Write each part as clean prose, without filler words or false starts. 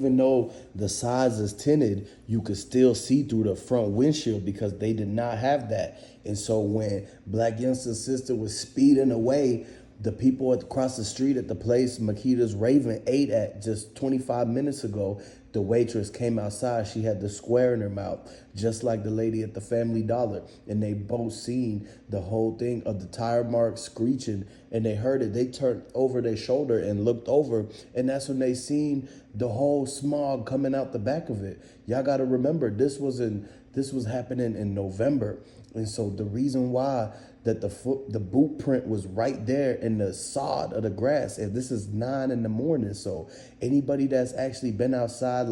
even though the sides is tinted, you could still see through the front windshield because they did not have that. And so when Blac Youngsta's sister was speeding away, the people across the street at the place Makita's Raven ate at just 25 minutes ago, the waitress came outside. She had the square in her mouth, just like the lady at the Family Dollar. And they both seen the whole thing of the tire marks screeching, and they heard it. They turned over their shoulder and looked over, and that's when they seen the whole smog coming out the back of it. Y'all got to remember, this was happening in November. And so the reason why that the boot print was right there in the sod of the grass, and this is 9 a.m. So anybody that's actually been outside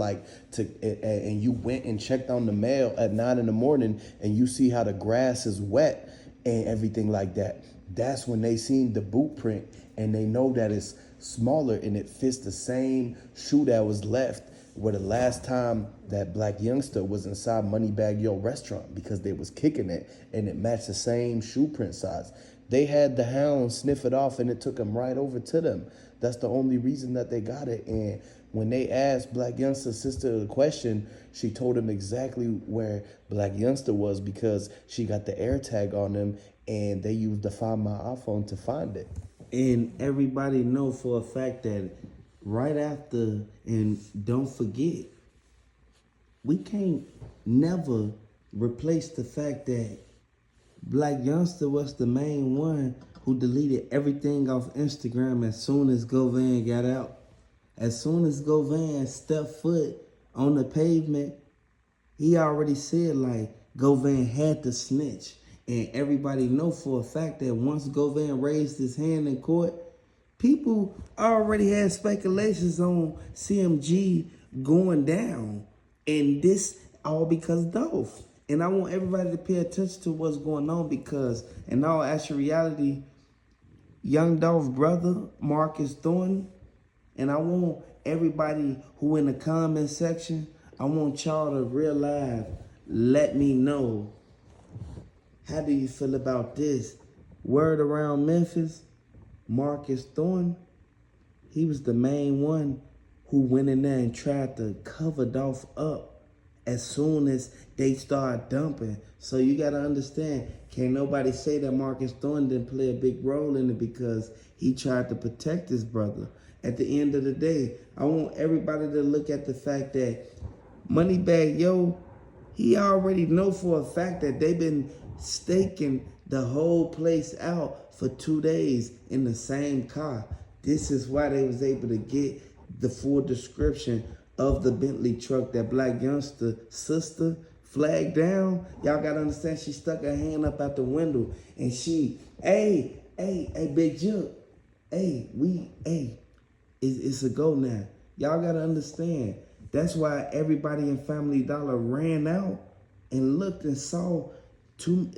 and you went and checked on the mail at 9 a.m. and you see how the grass is wet and everything like that, that's when they seen the boot print, and they know that it's smaller and it fits the same shoe that was left where the last time that Blac Youngsta was inside Moneybagg Yo restaurant, because they was kicking it and it matched the same shoe print size. They had the hound sniff it off and it took them right over to them. That's the only reason that they got it. And when they asked Blac Youngsta's sister the question, she told him exactly where Blac Youngsta was because she got the air tag on him and they used the Find My iPhone to find it. And everybody know for a fact that right after, and don't forget, we can't never replace the fact that Blac Youngsta was the main one who deleted everything off Instagram as soon as Govan got out. As soon as Govan stepped foot on the pavement, he already said like Govan had to snitch. And everybody know for a fact that once Govan raised his hand in court, people already had speculations on CMG going down. And this all because Dolph. And I want everybody to pay attention to what's going on because in all actual reality, Young Dolph's brother, Marcus Thornton, and I want everybody who in the comment section, I want y'all to realize, let me know, how do you feel about this? Word around Memphis, Marcus Thornton, he was the main one who went in there and tried to cover Dolph up as soon as they started dumping. So you got to understand, can't nobody say that Marcus Thornton didn't play a big role in it because he tried to protect his brother. At the end of the day, I want everybody to look at the fact that Moneybagg Yo, he already know for a fact that they've been staking the whole place out for 2 days in the same car. This is why they was able to get the full description of the Bentley truck that Blac Youngsta's sister flagged down. Y'all gotta understand, she stuck her hand up out the window and she, hey, Big Juke, it's a go now. Y'all gotta understand. That's why everybody in Family Dollar ran out and looked and saw two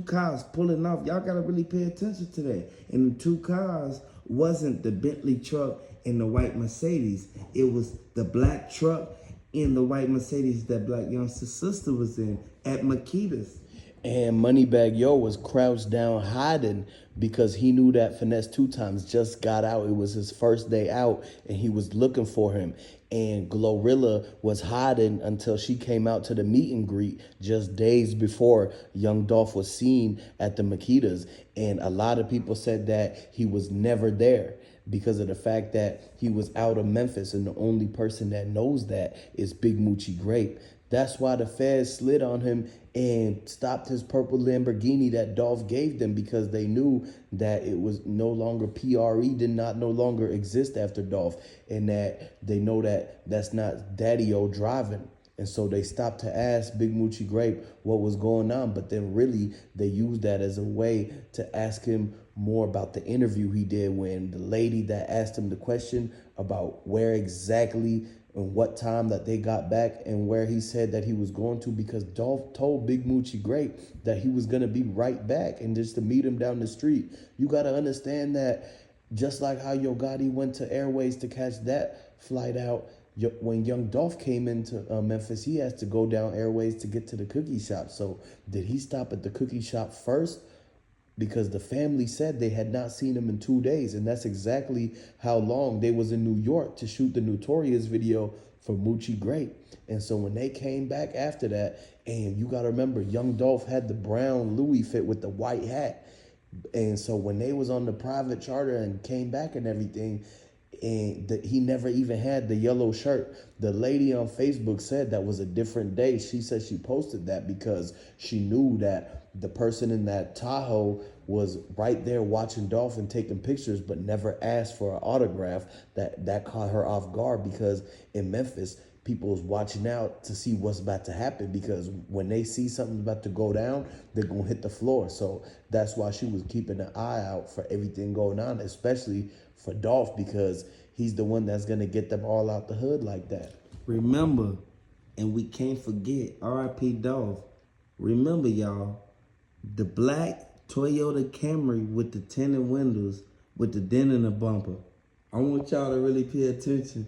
cars pulling off. Y'all gotta really pay attention to that. And the 2 cars wasn't the Bentley truck and the white Mercedes. It was the black truck in the white Mercedes that Blac Youngsta's sister was in at Makita's. And Moneybagg Yo was crouched down hiding because he knew that Finesse 2 Times just got out. It was his first day out and he was looking for him. And Glorilla was hiding until she came out to the meet and greet just days before Young Dolph was seen at the Makita's. And a lot of people said that he was never there because of the fact that he was out of Memphis, and the only person that knows that is Big Moochie Grape. That's why the feds slid on him and stopped his purple Lamborghini that Dolph gave them, because they knew that it was no longer PRE, did not no longer exist after Dolph, and that they know that that's not Daddy-O driving. And so they stopped to ask Big Moochie Grape what was going on, but then really they used that as a way to ask him more about the interview he did when the lady that asked him the question about where exactly and what time that they got back and where he said that he was going to, because Dolph told Big Moochie Grape that he was going to be right back and just to meet him down the street. You got to understand that just like how Yo Gotti went to Airways to catch that flight out, when Young Dolph came into Memphis, he has to go down Airways to get to the cookie shop. So did he stop at the cookie shop first, because the family said they had not seen him in 2 days, and that's exactly how long they was in New York to shoot the Notorious video for Moochie Great. And so when they came back after that, and you gotta remember, Young Dolph had the brown Louis fit with the white hat. And so when they was on the private charter and came back and everything, and he never even had the yellow shirt. The lady on Facebook said that was a different day. She said she posted that because she knew that the person in that Tahoe was right there watching Dolph and taking pictures, but never asked for an autograph. That caught her off guard, because in Memphis, people was watching out to see what's about to happen, because when they see something about to go down, they're going to hit the floor. So that's why she was keeping an eye out for everything going on, especially for Dolph, because he's the one that's going to get them all out the hood like that. Remember, and we can't forget, R.I.P. Dolph. Remember, y'all, the black Toyota Camry with the tinted windows with the dent in the bumper. I want y'all to really pay attention.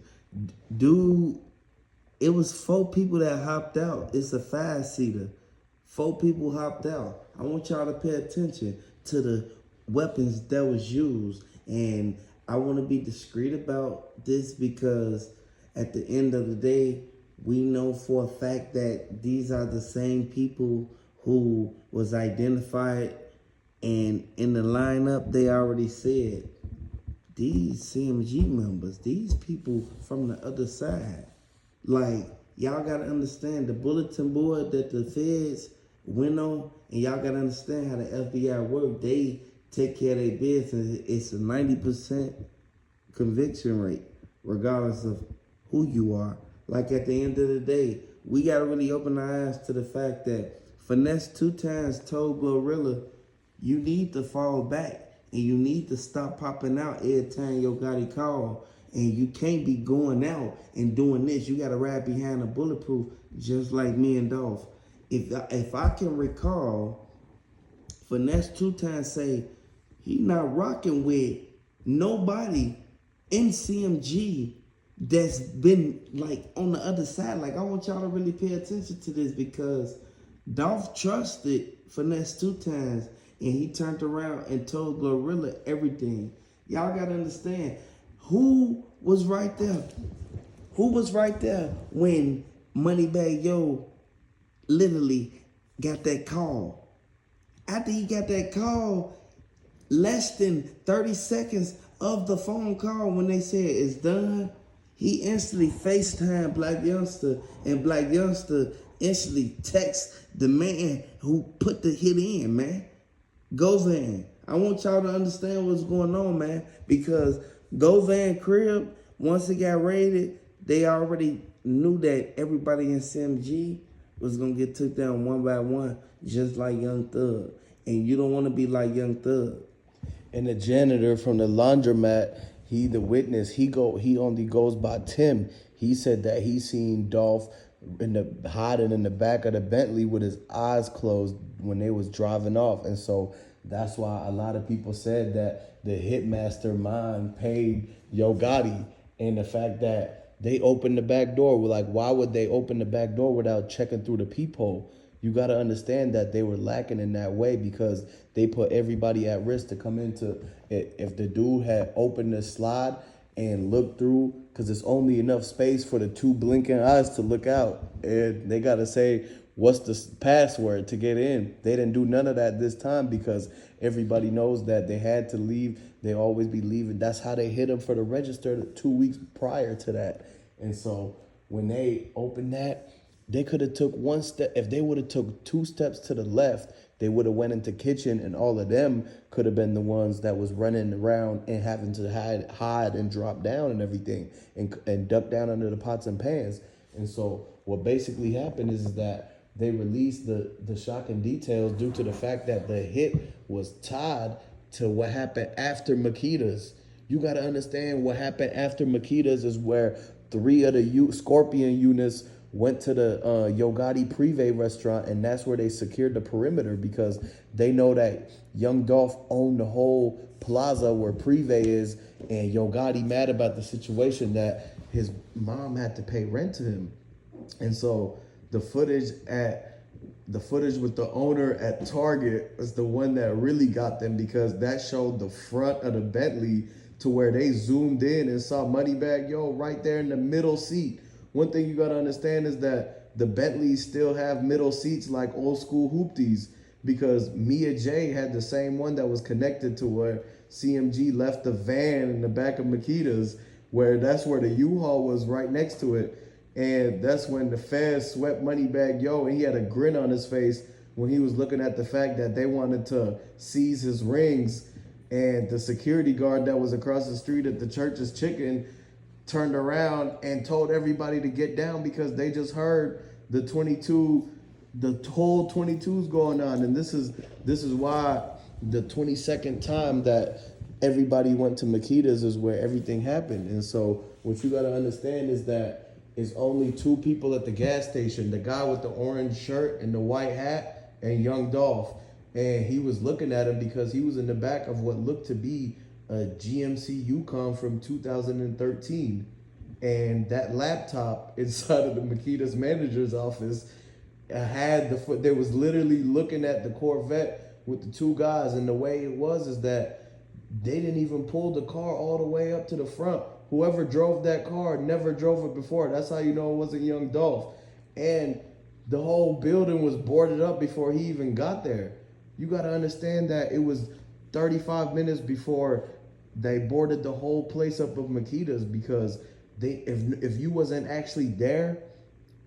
Dude, it was 4 people that hopped out. It's a 5-seater. 4 people hopped out. I want y'all to pay attention to the weapons that was used. And I want to be discreet about this, because at the end of the day, we know for a fact that these are the same people who was identified, and in the lineup, they already said, these CMG members, these people from the other side. Like, y'all got to understand the bulletin board that the feds went on, and y'all got to understand how the FBI work. They take care of their business. It's a 90% conviction rate, regardless of who you are. Like, at the end of the day, we got to really open our eyes to the fact that Finesse 2 times told Glorilla, you need to fall back, and you need to stop popping out every time your Gotti call. And you can't be going out and doing this. You got to ride behind a bulletproof, just like me and Dolph. If I can recall, Finesse 2 times say he not rocking with nobody in CMG that's been like on the other side. Like, I want y'all to really pay attention to this, because Dolph trusted Finesse 2 times, and he turned around and told Glorilla everything. Y'all got to understand. Who was right there? Who was right there when Moneybag Yo literally got that call? After he got that call, less than 30 seconds of the phone call, when they said it's done, he instantly FaceTimed Blac Youngsta, and Blac Youngsta instantly texts the man who put the hit in, man. Govan. I want y'all to understand what's going on, man, because Govan crib, once it got raided, they already knew that everybody in CMG was going to get took down one by one, just like Young Thug. And you don't want to be like Young Thug. And the janitor from the laundromat, he the witness, he only goes by Tim. He said that he seen Dolph hiding in the back of the Bentley with his eyes closed when they was driving off. And so that's why a lot of people said that the hitmaster mind paid Yo Gotti, and the fact that they opened the back door. We're like, why would they open the back door without checking through the peephole? You got to understand that they were lacking in that way, because they put everybody at risk to come into it. If the dude had opened the slide and looked through, because it's only enough space for the 2 blinking eyes to look out, and they got to say, what's the password to get in? They didn't do none of that this time, because everybody knows that they had to leave. They always be leaving. That's how they hit them for the register 2 weeks prior to that. And so when they opened that, they could have took 1 step. If they would have took 2 steps to the left, they would have went into kitchen, and all of them could have been the ones that was running around and having to hide and drop down and everything, and duck down under the pots and pans. And so what basically happened is that they released the shocking details due to the fact that the hit was tied to what happened after Makita's. You got to understand, what happened after Makita's is where 3 of the Scorpion units went to the Yo Gotti Privé restaurant, and that's where they secured the perimeter, because they know that Young Dolph owned the whole plaza where Privé is, and Yo Gotti mad about the situation that his mom had to pay rent to him. And so the footage at the footage with the owner at Target was the one that really got them, because that showed the front of the Bentley to where they zoomed in and saw Moneybagg Yo right there in the middle seat. One thing you gotta understand is that the Bentleys still have middle seats like old school hoopties, because Mia J had the same one that was connected to where CMG left the van in the back of Makita's, where that's where the U-Haul was right next to it. And that's when the feds swept Moneybagg Yo, and he had a grin on his face when he was looking at the fact that they wanted to seize his rings. And the security guard that was across the street at the Church's Chicken turned around and told everybody to get down because they just heard the whole 22's going on. And this is why the 22nd time that everybody went to Makita's is where everything happened. And so what you got to understand is that it's only two people at the gas station, the guy with the orange shirt and the white hat, and Young Dolph. And he was looking at him because he was in the back of what looked to be a GMC Yukon from 2013. And that laptop inside of the Makita's manager's office had they was literally looking at the Corvette with the two guys. And the way it was is that they didn't even pull the car all the way up to the front. Whoever drove that car never drove it before. That's how you know it wasn't Young Dolph. And the whole building was boarded up before he even got there. You got to understand that it was 35 minutes before they boarded the whole place up of Makita's, because if you wasn't actually there,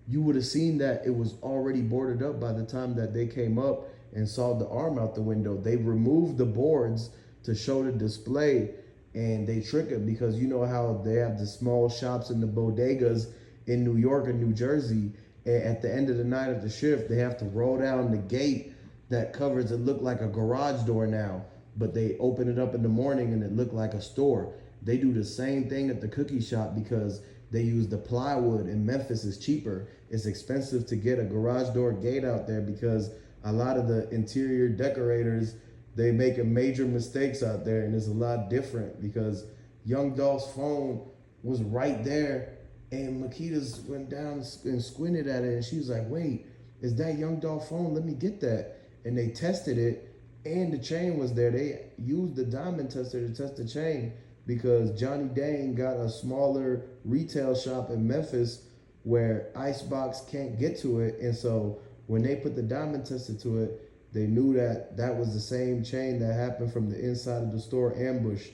you would have seen that it was already boarded up by the time that they came up and saw the arm out the window. They removed the boards to show the display. And they trick it because you know how they have the small shops and the bodegas in New York and New Jersey. And at the end of the night of the shift, they have to roll down the gate that covers it, look like a garage door now. But they open it up in the morning and it looked like a store. They do the same thing at the cookie shop because they use the plywood, and Memphis is cheaper. It's expensive to get a garage door gate out there because a lot of the interior decorators, they making major mistakes out there, and it's a lot different because Young Dolph's phone was right there, and Makita's went down and squinted at it, and she was like, wait, is that Young Dolph phone? Let me get that. And they tested it, and the chain was there. They used the diamond tester to test the chain because Johnny Dang got a smaller retail shop in Memphis where Icebox can't get to it, and so when they put the diamond tester to it, they knew that that was the same chain that happened from the inside of the store ambush,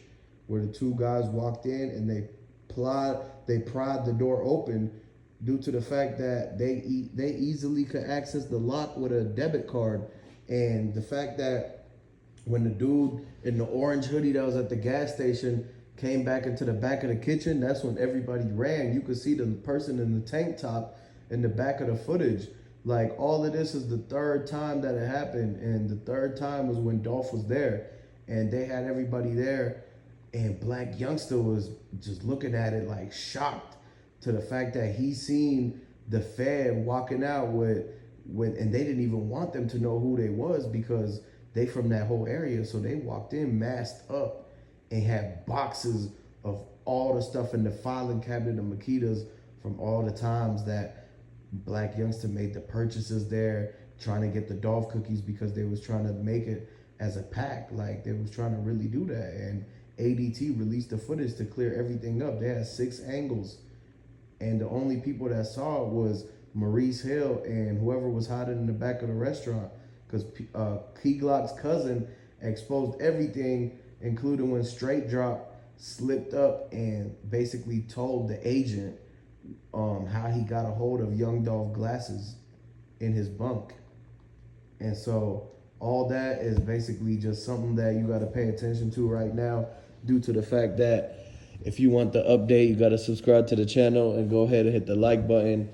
where the two guys walked in and they pried the door open due to the fact that they easily could access the lock with a debit card. And the fact that when the dude in the orange hoodie that was at the gas station came back into the back of the kitchen, that's when everybody ran. You could see the person in the tank top in the back of the footage. Like, all of this is the third time that it happened, and the third time was when Dolph was there, and they had everybody there, and Blac Youngsta was just looking at it like shocked to the fact that he seen the Fed walking out with, and they didn't even want them to know who they was because they from that whole area, so they walked in masked up and had boxes of all the stuff in the filing cabinet of Makita's from all the times that Blac Youngsta made the purchases there, trying to get the Dolph cookies because they was trying to make it as a pack. Like, they was trying to really do that. And ADT released the footage to clear everything up. They had 6 angles. And the only people that saw it was Maurice Hill and whoever was hiding in the back of the restaurant. Because Key Glock's cousin exposed everything, including when Straight Drop slipped up and basically told the agent how he got a hold of Young Dolph glasses in his bunk. And so all that is basically just something that you got to pay attention to right now, due to the fact that if you want the update, you got to subscribe to the channel and go ahead and hit the like button.